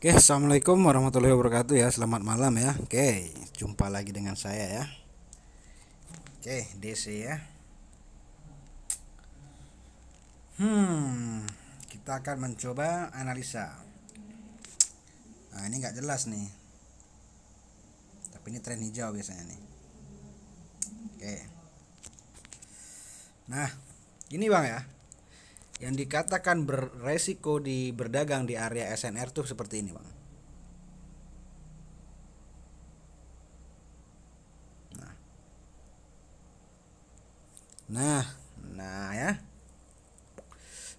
Oke, assalamualaikum warahmatullahi wabarakatuh ya. Selamat malam ya. Oke, jumpa lagi dengan saya ya. Oke, DC ya. Hmm, kita akan mencoba analisa. Nah, ini nggak jelas nih. Tapi ini tren hijau biasanya nih. Oke. Nah, ini bang ya. Yang dikatakan beresiko di berdagang di area SNR tuh seperti ini bang. Nah, nah, nah ya.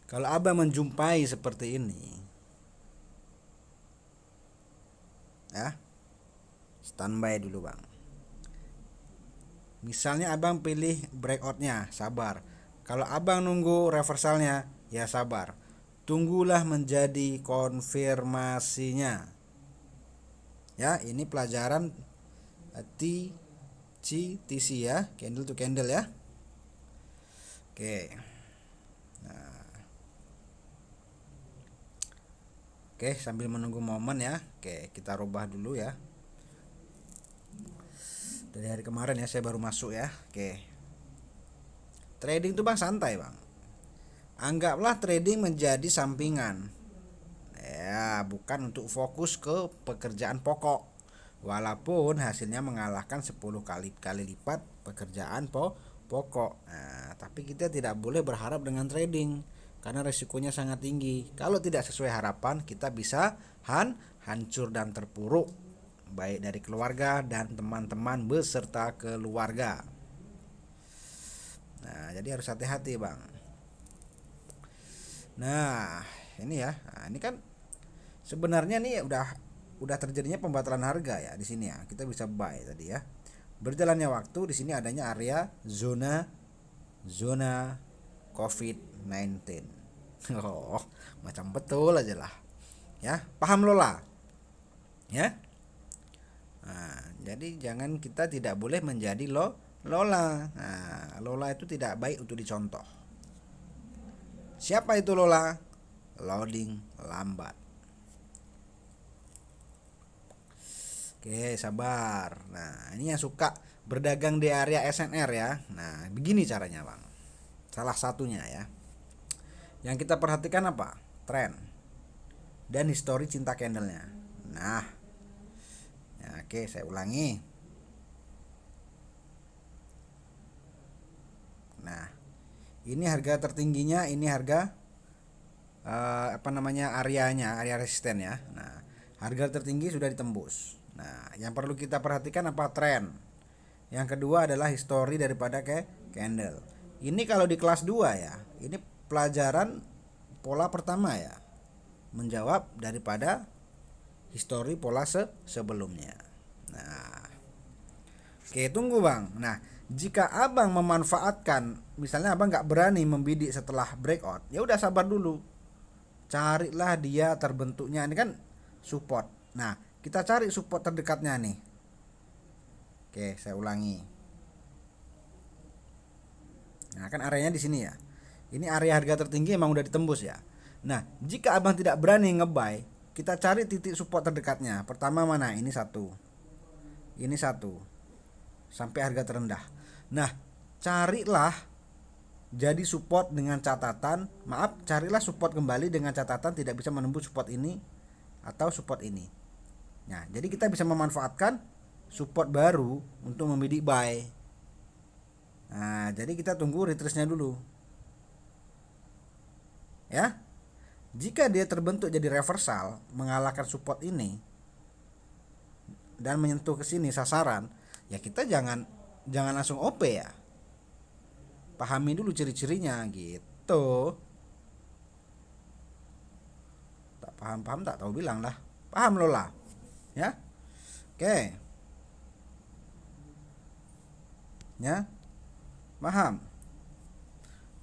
Kalau abang menjumpai seperti ini, ya, standby dulu bang. Misalnya abang pilih breakoutnya, sabar. Kalau abang nunggu reversalnya, ya sabar. Tunggulah menjadi konfirmasinya. Ya, ini pelajaran T C T C ya, candle to candle ya. Oke. Oke, sambil menunggu momen ya. Oke, kita rubah dulu ya. Dari hari kemarin ya, saya baru masuk ya. Oke. Trading tuh bang santai bang. Anggaplah trading menjadi sampingan. Ya, bukan untuk fokus ke pekerjaan pokok. Walaupun hasilnya mengalahkan 10 kali lipat pekerjaan pokok. Nah, tapi kita tidak boleh berharap dengan trading karena resikonya sangat tinggi. Kalau tidak sesuai harapan, kita bisa hancur dan terpuruk baik dari keluarga dan teman-teman beserta keluarga. Nah, jadi harus hati-hati, Bang. Nah, ini ya. Nah, ini kan sebenarnya nih udah terjadinya pembatalan harga ya di sini ya. Kita bisa buy tadi ya. Berjalannya waktu di sini adanya area zona zona COVID-19. Oh, macam betul aja lah. Ya, paham Lola? Ya. Nah, jadi jangan kita tidak boleh menjadi Lola. Nah, Lola itu tidak baik untuk dicontoh. Siapa itu Lola? Loading lambat. Oke, sabar. Nah, ini yang suka berdagang di area SNR ya. Nah, begini caranya, Bang. Salah satunya ya. Yang kita perhatikan apa? Tren dan histori cinta candlenya. Nah, ya, oke, saya ulangi. Nah, ini harga tertingginya, ini harga apa namanya areanya, area resisten ya. Nah, harga tertinggi sudah ditembus. Nah, yang perlu kita perhatikan apa tren. Yang kedua adalah histori daripada candle. Ini kalau di kelas 2 ya. Ini pelajaran pola pertama ya. Menjawab daripada histori pola sebelumnya. Nah, oke tunggu bang. Nah, jika abang memanfaatkan, misalnya abang nggak berani membidik setelah breakout, ya udah sabar dulu. Carilah dia terbentuknya ini kan support. Nah, kita cari support terdekatnya nih. Oke, saya ulangi. Nah, kan areanya di sini ya. Ini area harga tertinggi emang udah ditembus ya. Nah, jika abang tidak berani ngebuy, kita cari titik support terdekatnya. Pertama mana? Ini satu. Ini satu. Sampai harga terendah. Nah, carilah jadi support dengan catatan, maaf, carilah support kembali dengan catatan tidak bisa menembus support ini atau support ini. Nah, jadi kita bisa memanfaatkan support baru untuk membidik buy. Nah, jadi kita tunggu retracenya dulu. Ya. Jika dia terbentuk jadi reversal mengalahkan support ini dan menyentuh ke sini sasaran, ya kita jangan langsung OP ya. Pahami dulu ciri-cirinya gitu. Tak paham tak tahu bilang lah. Paham lo lah. Ya. Oke. Ya. Paham.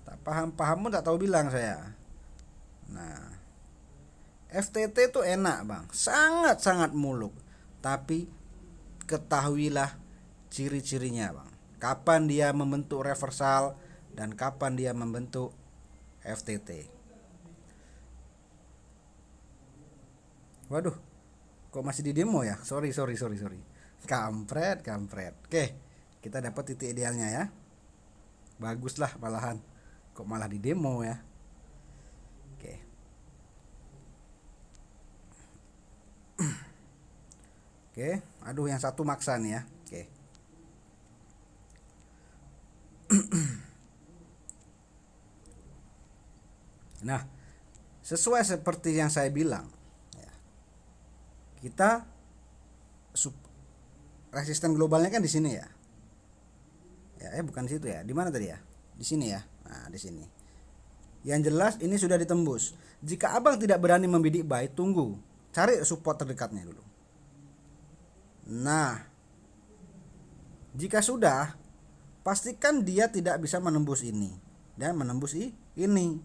Tak paham tak tahu bilang saya. Nah, FTT tuh enak bang, sangat muluk. Tapi ketahuilah ciri-cirinya bang. Kapan dia membentuk reversal dan kapan dia membentuk FTT. Waduh, Kok masih di demo ya? Sorry. Kampret. Oke, kita dapat titik idealnya ya. Baguslah malahan. Kok malah di demo ya? Oke. Oke, aduh yang satu maksa nih ya. Oke. Nah, sesuai seperti yang saya bilang, ya, kita resisten globalnya kan di sini ya. Bukan di situ ya. Di mana tadi ya? Di sini ya. Nah, di sini. Yang jelas ini sudah ditembus. Jika abang tidak berani membidik buy, tunggu. Cari support terdekatnya dulu. Nah, jika sudah, pastikan dia tidak bisa menembus ini dan menembus ini.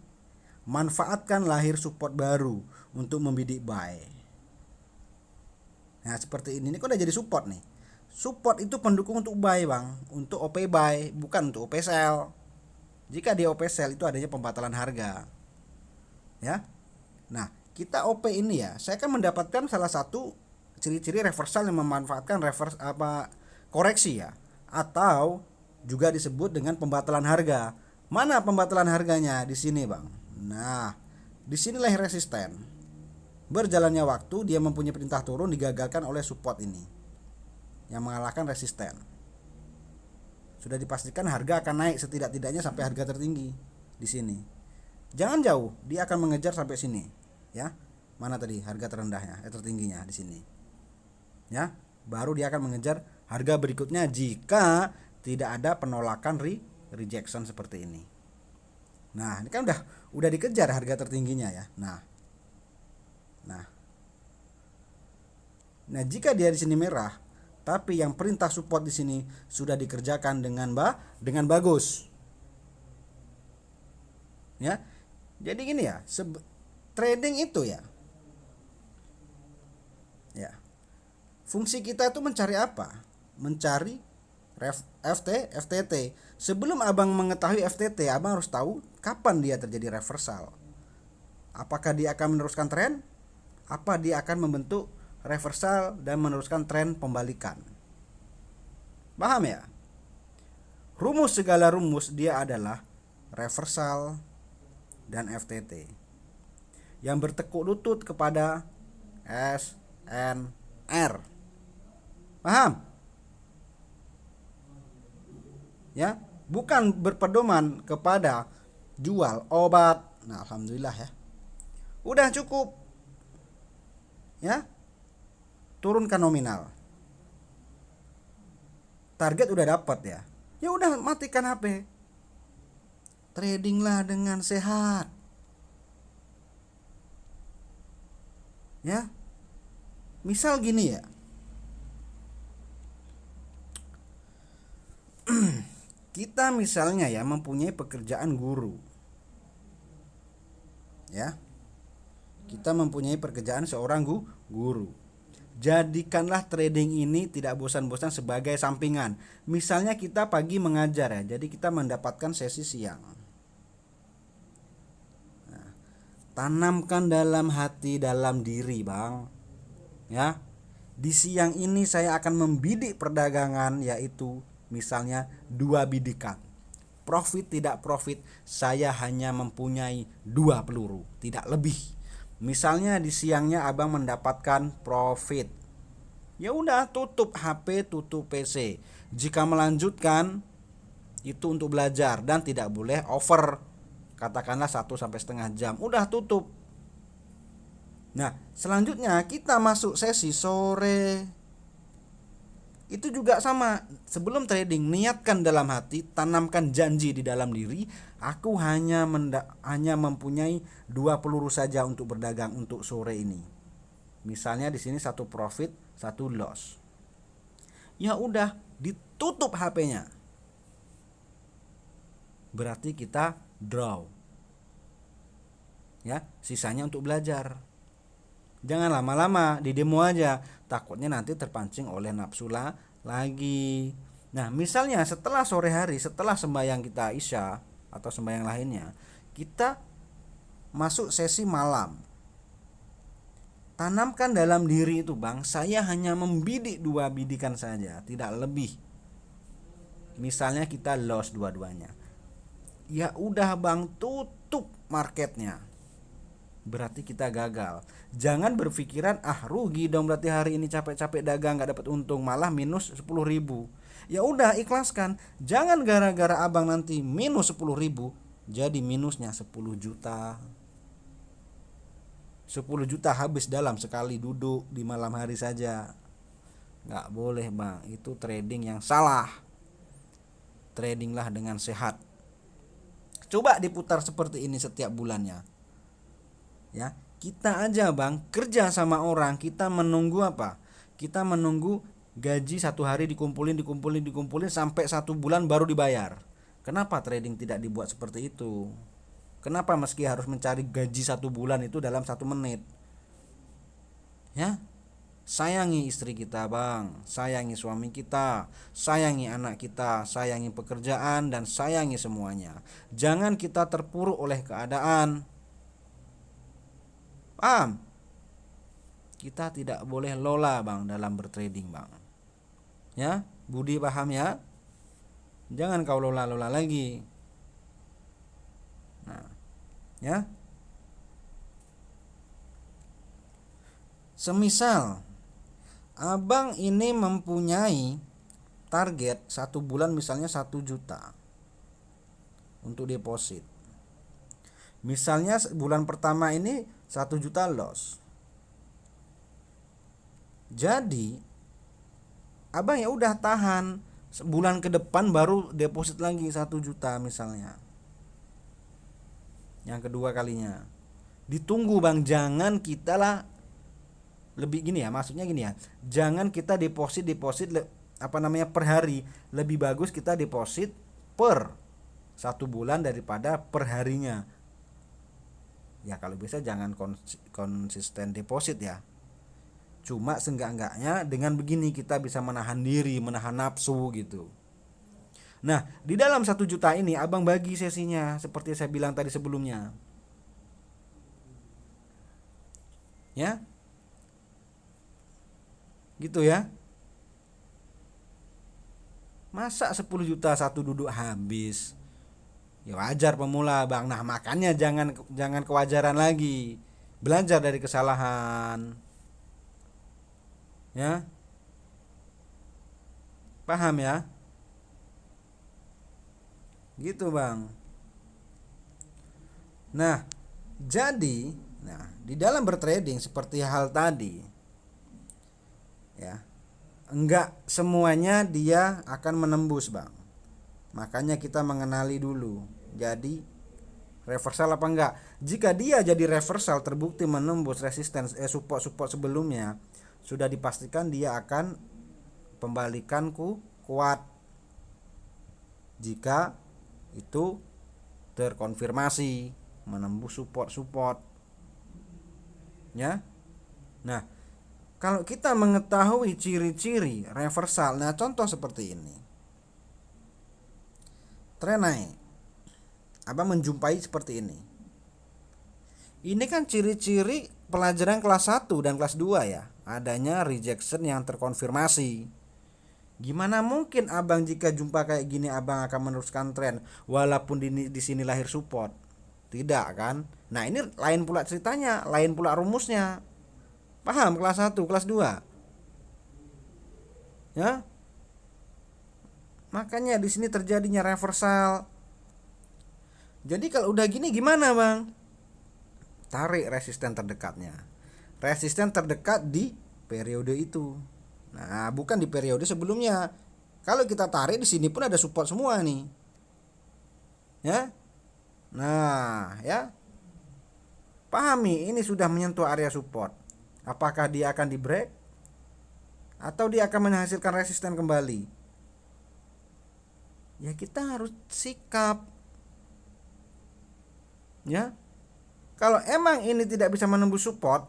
Manfaatkan lahir support baru untuk membidik buy. Nah, seperti ini kok udah jadi support nih. Support itu pendukung untuk buy, Bang, untuk OP buy, bukan untuk OP sell. Jika di OP sell itu adanya pembatalan harga. Ya. Nah, kita OP ini ya, saya kan mendapatkan salah satu ciri-ciri reversal yang memanfaatkan koreksi ya, atau juga disebut dengan pembatalan harga. Mana pembatalan harganya? Di sini, Bang. Nah, disinilah resisten. Berjalannya waktu dia mempunyai perintah turun digagalkan oleh support ini yang mengalahkan resisten. Sudah dipastikan harga akan naik setidak-tidaknya sampai harga tertinggi di sini. Jangan jauh, dia akan mengejar sampai sini, ya. Mana tadi harga terendahnya, tertingginya di sini. Ya, baru dia akan mengejar harga berikutnya jika tidak ada penolakan rejection seperti ini. Nah, ini kan udah dikejar harga tertingginya ya. Nah, jika dia di sini merah, tapi yang perintah support di sini sudah dikerjakan dengan bagus. Ya. Jadi gini ya, trading itu ya. Ya. Fungsi kita itu mencari apa? Mencari FTT. Sebelum abang mengetahui FTT, abang harus tahu kapan dia terjadi reversal. Apakah dia akan meneruskan tren? Apa dia akan membentuk reversal dan meneruskan tren pembalikan? Paham ya? Rumus segala rumus dia adalah reversal dan FTT yang bertekuk lutut kepada SNR. Paham? Ya, bukan berpedoman kepada jual obat. Nah, alhamdulillah ya. Udah cukup. Ya. Turunkan nominal. Target udah dapat ya. Ya udah matikan HP. Tradinglah dengan sehat. Ya. Misal gini ya. Kita misalnya ya mempunyai pekerjaan guru. Ya. Kita mempunyai pekerjaan seorang guru. Jadikanlah trading ini tidak bosan-bosan sebagai sampingan. Misalnya kita pagi mengajar ya, jadi kita mendapatkan sesi siang. Nah, tanamkan dalam hati, dalam diri, Bang. Ya. Di siang ini saya akan membidik perdagangan, yaitu misalnya 2 bidikan. Profit tidak profit, saya hanya mempunyai 2 peluru, tidak lebih. Misalnya di siangnya abang mendapatkan profit. Ya udah, tutup HP, tutup PC. Jika melanjutkan itu untuk belajar dan tidak boleh over. Katakanlah 1-1,5 jam. Udah tutup. Nah, selanjutnya kita masuk sesi sore. Itu juga sama, sebelum trading niatkan dalam hati, tanamkan janji di dalam diri, aku hanya mempunyai 2 peluru saja untuk berdagang untuk sore ini. Misalnya di sini 1 profit, 1 loss. Ya udah, ditutup HP-nya. Berarti kita draw. Ya, sisanya untuk belajar. Jangan lama-lama di demo aja, takutnya nanti terpancing oleh nafsu lagi. Nah, misalnya setelah sore hari, setelah sembahyang kita Isya atau sembahyang lainnya, kita masuk sesi malam. Tanamkan dalam diri itu, Bang, saya hanya membidik 2 bidikan saja, tidak lebih. Misalnya kita loss dua-duanya. Ya udah, Bang, tutup marketnya. Berarti kita gagal. Jangan berpikiran rugi dong, berarti hari ini capek-capek dagang gak dapat untung, malah minus 10.000. Ya udah, ikhlaskan. Jangan gara-gara abang nanti minus 10.000 jadi minusnya 10 juta. 10 juta habis dalam sekali duduk di malam hari saja. Nggak boleh, Bang, itu trading yang salah. Tradinglah dengan sehat. Coba diputar seperti ini setiap bulannya. Ya, kita aja, Bang, kerja sama orang, kita menunggu apa? Kita menunggu gaji 1 hari dikumpulin sampai 1 bulan baru dibayar. Kenapa trading tidak dibuat seperti itu? Kenapa meski harus mencari gaji 1 bulan itu dalam 1 menit? Ya, sayangi istri kita, Bang, sayangi suami kita, sayangi anak kita, sayangi pekerjaan, dan sayangi semuanya. Jangan kita terpuruk oleh keadaan. Paham? Kita tidak boleh lola, Bang, dalam bertrading, Bang. Ya, Budi paham ya? Jangan kau lola-lola lagi. Nah, ya. Semisal abang ini mempunyai target 1 bulan misalnya 1 juta untuk deposit. Misalnya bulan pertama ini 1 juta loss. Jadi abang ya udah tahan, sebulan ke depan baru deposit lagi 1 juta misalnya. Yang kedua kalinya. Ditunggu, Bang, jangan kita lah lebih gini ya, maksudnya gini ya. Jangan kita deposit per hari. Lebih bagus kita deposit per 1 bulan daripada per harinya. Ya kalau bisa jangan konsisten deposit ya. Cuma seenggak-enggaknya dengan begini kita bisa menahan diri, menahan nafsu gitu. Nah, di dalam 1 juta ini abang bagi sesinya seperti saya bilang tadi sebelumnya. Ya. Gitu ya. Masa 10 juta satu duduk habis? Ya wajar pemula, Bang. Nah, makanya jangan kewajaran lagi. Belajar dari kesalahan. Ya. Paham ya? Gitu, Bang. Nah, jadi di dalam bertrading seperti hal tadi, ya, enggak semuanya dia akan menembus, Bang. Makanya kita mengenali dulu. Jadi reversal apa enggak? Jika dia jadi reversal terbukti menembus resisten support sebelumnya, sudah dipastikan dia akan pembalikanku kuat. Jika itu terkonfirmasi menembus support. Ya. Nah, kalau kita mengetahui ciri-ciri reversal, nah contoh seperti ini. Tren naik. Abang menjumpai seperti ini. Ini kan ciri-ciri pelajaran kelas 1 dan kelas 2 ya. Adanya rejection yang terkonfirmasi. Gimana mungkin abang jika jumpa kayak gini abang akan meneruskan tren walaupun di sini lahir support? Tidak kan? Nah, ini lain pula ceritanya, lain pula rumusnya. Paham kelas 1, kelas 2? Ya? Makanya di sini terjadinya reversal. Jadi kalau udah gini gimana, Bang? Tarik resisten terdekatnya. Resisten terdekat di periode itu. Nah, bukan di periode sebelumnya. Kalau kita tarik di sini pun ada support semua nih. Ya. Nah, ya. Pahami, ini sudah menyentuh area support. Apakah dia akan di break atau dia akan menghasilkan resisten kembali? Ya kita harus sikap. Ya. Kalau emang ini tidak bisa menembus support,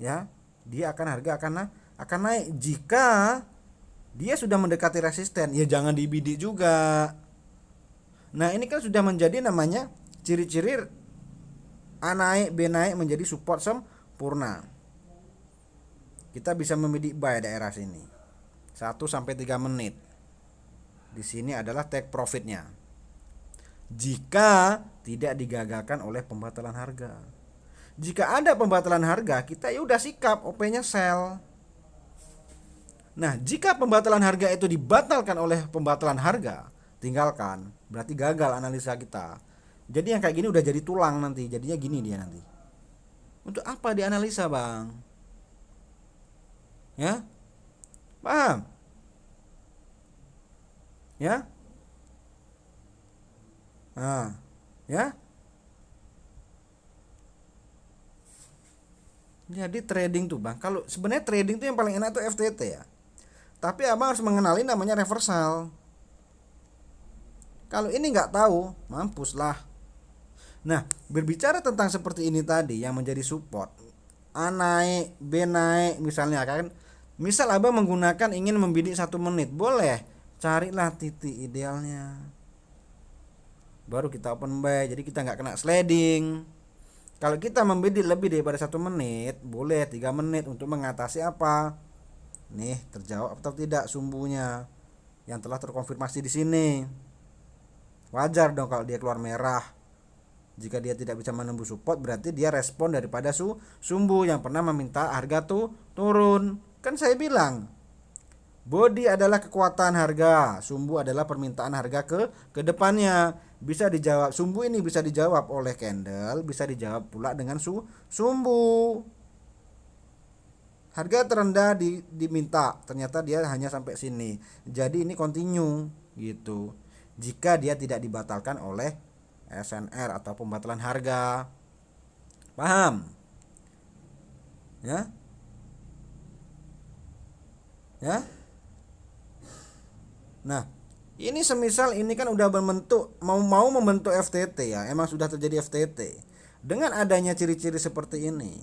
ya, harga akan naik. Jika dia sudah mendekati resisten, ya jangan dibidik juga. Nah, ini kan sudah menjadi namanya ciri-ciri A naik, B naik menjadi support sempurna. Kita bisa membidik buy daerah sini 1-3 menit. Di sini adalah take profitnya. Jika tidak digagalkan oleh pembatalan harga. Jika ada pembatalan harga, kita ya udah sikap OP-nya sell. Nah, jika pembatalan harga itu dibatalkan oleh pembatalan harga, tinggalkan. Berarti gagal analisa kita. Jadi yang kayak gini udah jadi tulang nanti. Jadinya gini dia nanti. Untuk apa dianalisa, Bang? Ya? Paham? Ya? Nah, ya? Jadi trading tuh, Bang. Kalau sebenarnya trading tuh yang paling enak tuh FTT ya. Tapi Abang harus mengenali namanya reversal. Kalau ini nggak tahu, mampus lah. Nah, berbicara tentang seperti ini tadi yang menjadi support, A naik, B naik misalnya kan. Misal Abang menggunakan ingin membidik 1 menit, boleh. Carilah titik idealnya. Baru kita open buy, jadi kita nggak kena sliding. Kalau kita membidik lebih daripada 1 menit, boleh 3 menit untuk mengatasi apa? Nih, terjawab atau tidak sumbunya yang telah terkonfirmasi di sini. Wajar dong kalau dia keluar merah. Jika dia tidak bisa menembus support, berarti dia respon daripada sumbu yang pernah meminta harga tuh turun. Kan saya bilang, body adalah kekuatan harga, sumbu adalah permintaan harga ke depannya. Bisa dijawab, sumbu ini bisa dijawab oleh candle, bisa dijawab pula dengan sumbu. Harga terendah diminta, ternyata dia hanya sampai sini. Jadi ini continue gitu. Jika dia tidak dibatalkan oleh SNR atau pembatalan harga. Paham? Ya? Ya? Nah, ini semisal ini kan udah membentuk mau membentuk FTT ya. Emang sudah terjadi FTT. Dengan adanya ciri-ciri seperti ini,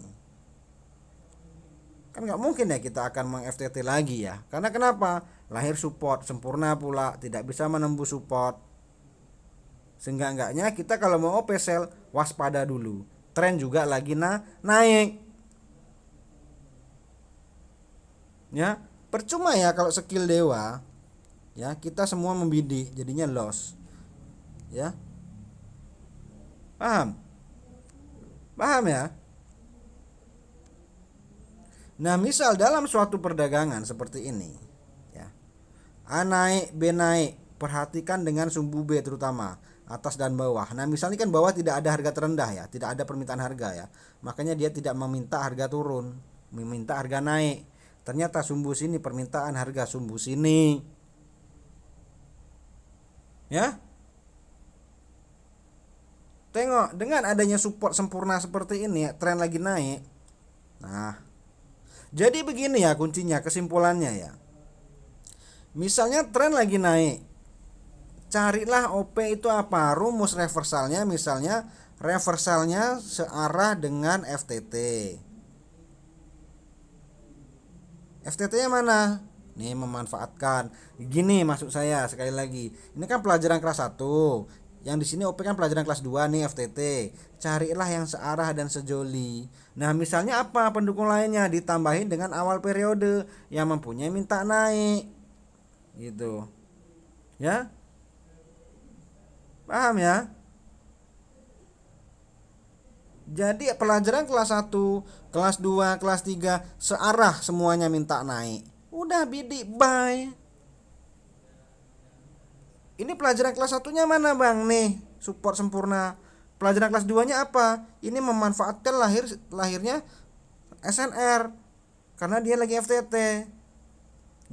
kan nggak mungkin ya kita akan meng-FTT lagi ya. Karena kenapa? Lahir support sempurna pula, tidak bisa menembus support. Seenggak-enggaknya kita kalau mau OP sell waspada dulu. Tren juga lagi naik. Ya, percuma ya kalau skill dewa. Ya, kita semua membidik jadinya loss. Ya. Paham? Paham ya? Nah, misal dalam suatu perdagangan seperti ini, ya. A naik, B naik, perhatikan dengan sumbu B terutama. Atas dan bawah. Nah, misalnya kan bawah tidak ada harga terendah ya, tidak ada permintaan harga ya. Makanya dia tidak meminta harga turun, meminta harga naik. Ternyata sumbu sini permintaan harga sumbu sini. Ya. Tengok, dengan adanya support sempurna seperti ini, tren lagi naik. Nah, jadi begini ya kuncinya, kesimpulannya ya. Misalnya tren lagi naik. Carilah OP itu apa? Rumus reversalnya misalnya reversalnya searah dengan FTT. FTT-nya mana? Nih memanfaatkan. Gini maksud saya sekali lagi. Ini kan pelajaran kelas 1. Yang di sini OP kan pelajaran kelas 2 nih FTT. Carilah yang searah dan sejoli. Nah, misalnya apa pendukung lainnya ditambahin dengan awal periode yang mempunyai minta naik. Gitu. Ya? Paham ya? Jadi pelajaran kelas 1, kelas 2, kelas 3 searah semuanya minta naik. Udah bidik buy. Ini pelajaran kelas 1-nya mana, Bang? Nih, support sempurna. Pelajaran kelas 2-nya apa? Ini memanfaatkan lahirnya SNR karena dia lagi FTT.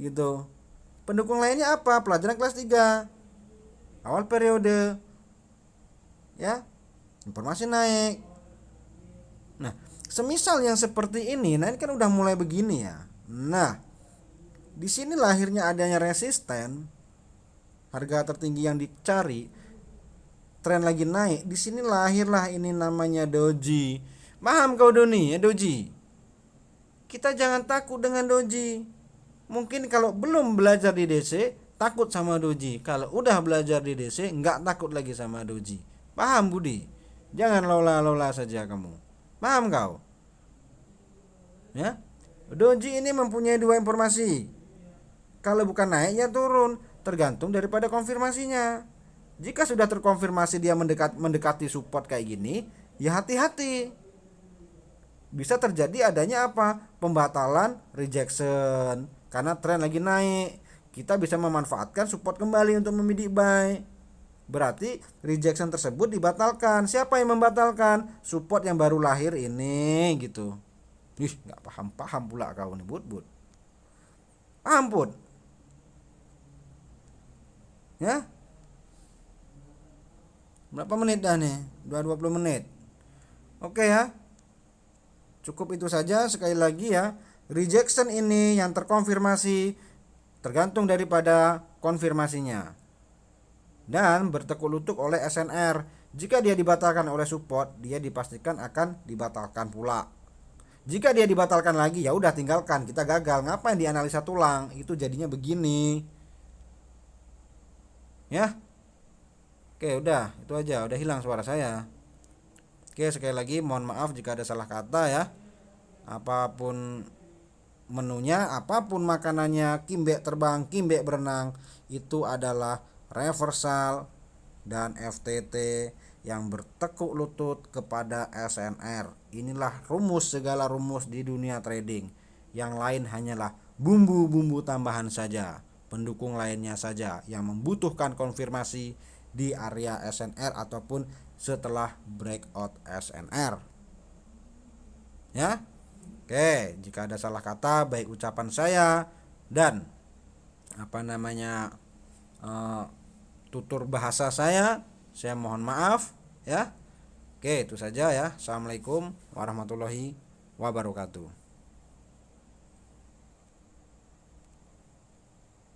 Gitu. Pendukung lainnya apa? Pelajaran kelas 3. Awal periode. Ya. Informasi naik. Nah, semisal yang seperti ini, nah ini kan udah mulai begini ya. Nah, di sini lahirnya adanya resisten, harga tertinggi yang dicari, tren lagi naik. Di sini lahirlah ini namanya doji. Paham kau Doni ya doji? Kita jangan takut dengan doji. Mungkin kalau belum belajar di DC takut sama doji. Kalau udah belajar di DC nggak takut lagi sama doji. Paham Budi? Jangan lola-lola saja kamu. Paham kau? Ya. Doji ini mempunyai dua informasi. Kalau bukan naik ya turun, tergantung daripada konfirmasinya. Jika sudah terkonfirmasi dia mendekati support kayak gini, ya hati-hati. Bisa terjadi adanya apa? Pembatalan, rejection. Karena tren lagi naik, kita bisa memanfaatkan support kembali untuk membidik buy. Berarti rejection tersebut dibatalkan. Siapa yang membatalkan? Support yang baru lahir ini gitu. Ih, nggak paham pula kau nih, Bud. Paham, Bud? Ya? Berapa menit dah nih? 20 menit. Oke ya. Cukup itu saja. Sekali lagi ya, rejection ini yang terkonfirmasi tergantung daripada konfirmasinya. Dan bertekuk lutut oleh SNR. Jika dia dibatalkan oleh support, dia dipastikan akan dibatalkan pula. Jika dia dibatalkan lagi, ya udah tinggalkan, kita gagal. Ngapain dianalisa tulang? Itu jadinya begini. Ya. Oke, udah, itu aja. Udah hilang suara saya. Oke, sekali lagi mohon maaf jika ada salah kata ya. Apapun menunya, apapun makanannya, kimbek terbang, kimbek berenang, itu adalah reversal dan FTT yang bertekuk lutut kepada SNR. Inilah rumus segala rumus di dunia trading. Yang lain hanyalah bumbu-bumbu tambahan saja, pendukung lainnya saja yang membutuhkan konfirmasi di area SNR ataupun setelah breakout SNR. Ya. Oke, jika ada salah kata baik ucapan saya dan tutur bahasa saya mohon maaf ya. Oke, itu saja ya. Assalamualaikum warahmatullahi wabarakatuh.